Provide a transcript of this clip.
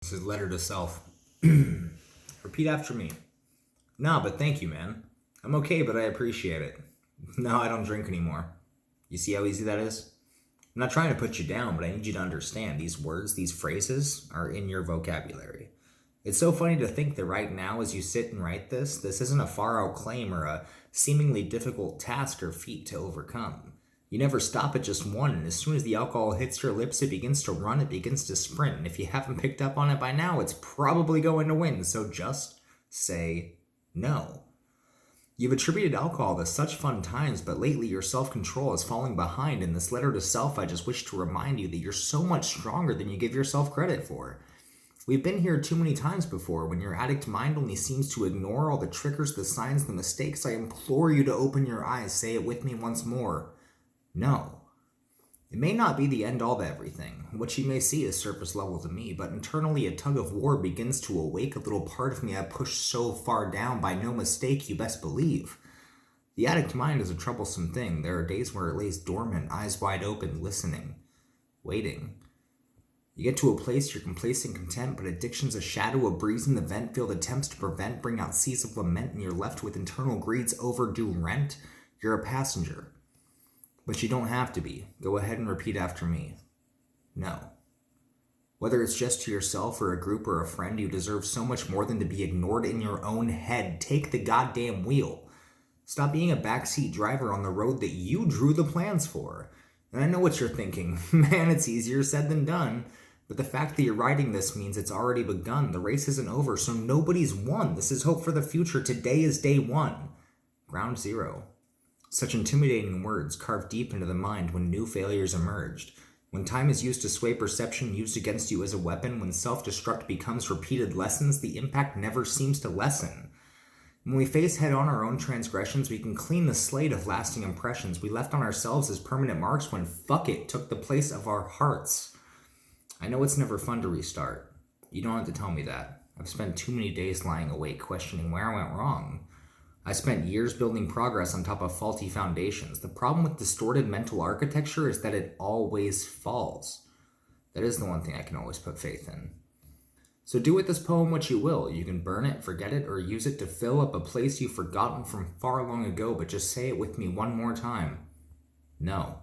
This is letter to self. Repeat after me. Nah, but thank you, man. I'm okay, but I appreciate it. No, I don't drink anymore. You see how easy that is? I'm not trying to put you down, but I need you to understand these words, these phrases are in your vocabulary. It's so funny to think that right now, as you sit and write this isn't a far out claim or a seemingly difficult task or feat to overcome. You never stop at just one, and as soon as the alcohol hits your lips, it begins to run, it begins to sprint, and if you haven't picked up on it by now, it's probably going to win, so just say no. You've attributed alcohol to such fun times, but lately your self-control is falling behind. In this letter to self, I just wish to remind you that you're so much stronger than you give yourself credit for. We've been here too many times before. When your addict mind only seems to ignore all the triggers, the signs, the mistakes, I implore you to open your eyes. Say it with me once more. No. It may not be the end all to everything. What you may see is surface level to me, but internally a tug of war begins to awake a little part of me I pushed so far down by no mistake, you best believe. The addict mind is a troublesome thing. There are days where it lays dormant, eyes wide open, listening, waiting. You get to a place you're complacent, content, but addiction's a shadow, a breeze in the vent, field attempts to prevent, bring out seas of lament, and you're left with internal greed's overdue rent. You're a passenger. But you don't have to be. Go ahead and repeat after me. No. Whether it's just to yourself or a group or a friend, you deserve so much more than to be ignored in your own head. Take the goddamn wheel. Stop being a backseat driver on the road that you drew the plans for. And I know what you're thinking. Man, it's easier said than done. But the fact that you're writing this means it's already begun. The race isn't over, so nobody's won. This is hope for the future. Today is day one. Ground zero. Such intimidating words carved deep into the mind when new failures emerged. When time is used to sway perception, used against you as a weapon, when self-destruct becomes repeated lessons, the impact never seems to lessen. When we face head-on our own transgressions, we can clean the slate of lasting impressions we left on ourselves as permanent marks when fuck it took the place of our hearts. I know it's never fun to restart. You don't have to tell me that. I've spent too many days lying awake questioning where I went wrong. I spent years building progress on top of faulty foundations. The problem with distorted mental architecture is that it always falls. That is the one thing I can always put faith in. So do with this poem what you will. You can burn it, forget it, or use it to fill up a place you've forgotten from far long ago, but just say it with me one more time. No.